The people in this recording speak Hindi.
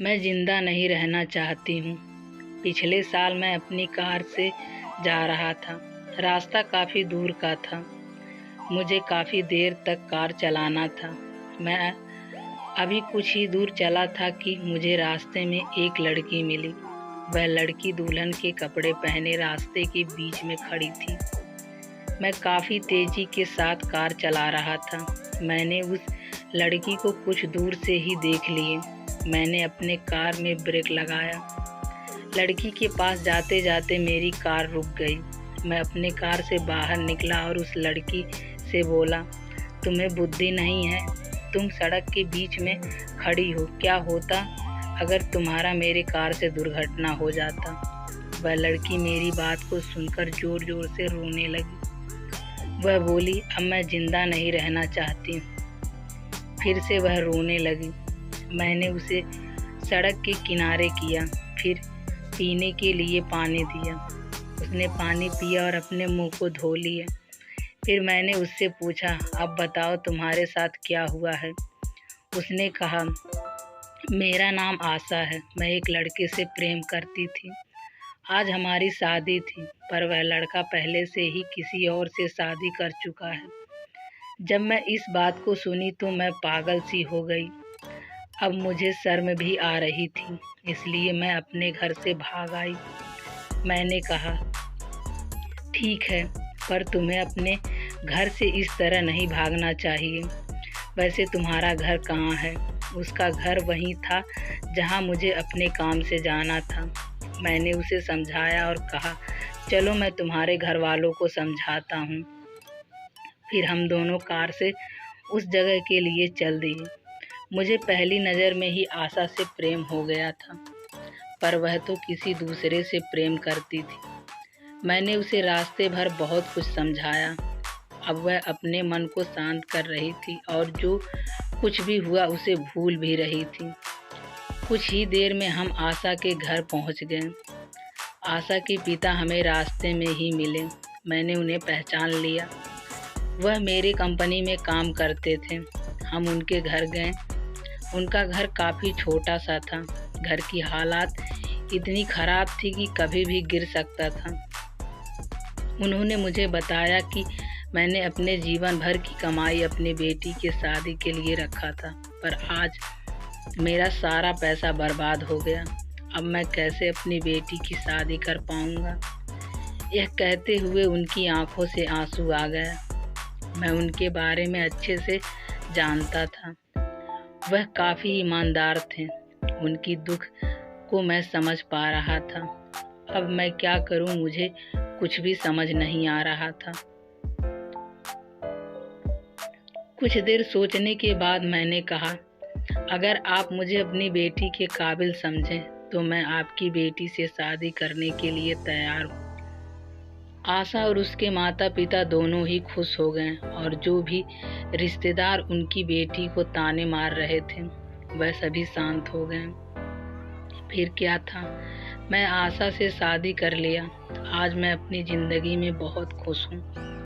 मैं जिंदा नहीं रहना चाहती हूँ। पिछले साल मैं अपनी कार से जा रहा था। रास्ता काफ़ी दूर का था। मुझे काफ़ी देर तक कार चलाना था। मैं अभी कुछ ही दूर चला था कि मुझे रास्ते में एक लड़की मिली। वह लड़की दुल्हन के कपड़े पहने रास्ते के बीच में खड़ी थी। मैं काफ़ी तेज़ी के साथ कार चला रहा था। मैंने उस लड़की को कुछ दूर से ही देख लिए। मैंने अपने कार में ब्रेक लगाया। लड़की के पास जाते जाते मेरी कार रुक गई। मैं अपने कार से बाहर निकला और उस लड़की से बोला, तुम्हें बुद्धि नहीं है? तुम सड़क के बीच में खड़ी हो। क्या होता अगर तुम्हारा मेरे कार से दुर्घटना हो जाता? वह लड़की मेरी बात को सुनकर ज़ोर ज़ोर से रोने लगी। वह बोली, अब मैं ज़िंदा नहीं रहना चाहती। फिर से वह रोने लगी। मैंने उसे सड़क के किनारे किया, फिर पीने के लिए पानी दिया। उसने पानी पिया और अपने मुंह को धो लिया। फिर मैंने उससे पूछा, अब बताओ तुम्हारे साथ क्या हुआ है? उसने कहा, मेरा नाम आशा है। मैं एक लड़के से प्रेम करती थी। आज हमारी शादी थी, पर वह लड़का पहले से ही किसी और से शादी कर चुका है। जब मैं इस बात को सुनी तो मैं पागल सी हो गई। अब मुझे शर्म भी आ रही थी, इसलिए मैं अपने घर से भाग आई। मैंने कहा, ठीक है, पर तुम्हें अपने घर से इस तरह नहीं भागना चाहिए। वैसे तुम्हारा घर कहाँ है? उसका घर वहीं था जहाँ मुझे अपने काम से जाना था। मैंने उसे समझाया और कहा, चलो मैं तुम्हारे घर वालों को समझाता हूँ। फिर हम दोनों कार से उस जगह के लिए चल दिए। मुझे पहली नज़र में ही आशा से प्रेम हो गया था, पर वह तो किसी दूसरे से प्रेम करती थी। मैंने उसे रास्ते भर बहुत कुछ समझाया। अब वह अपने मन को शांत कर रही थी और जो कुछ भी हुआ उसे भूल भी रही थी। कुछ ही देर में हम आशा के घर पहुंच गए। आशा के पिता हमें रास्ते में ही मिले। मैंने उन्हें पहचान लिया। वह मेरे कंपनी में काम करते थे। हम उनके घर गए। उनका घर काफ़ी छोटा सा था। घर की हालात इतनी ख़राब थी कि कभी भी गिर सकता था। उन्होंने मुझे बताया कि मैंने अपने जीवन भर की कमाई अपनी बेटी के शादी के लिए रखा था, पर आज मेरा सारा पैसा बर्बाद हो गया। अब मैं कैसे अपनी बेटी की शादी कर पाऊँगा? यह कहते हुए उनकी आंखों से आंसू आ गया। मैं उनके बारे में अच्छे से जानता था। वह काफ़ी ईमानदार थे। उनकी दुख को मैं समझ पा रहा था। अब मैं क्या करूं, मुझे कुछ भी समझ नहीं आ रहा था। कुछ देर सोचने के बाद मैंने कहा, अगर आप मुझे अपनी बेटी के काबिल समझें तो मैं आपकी बेटी से शादी करने के लिए तैयार हूँ। आशा और उसके माता पिता दोनों ही खुश हो गए और जो भी रिश्तेदार उनकी बेटी को ताने मार रहे थे वह सभी शांत हो गए। फिर क्या था, मैं आशा से शादी कर लिया। आज मैं अपनी ज़िंदगी में बहुत खुश हूँ।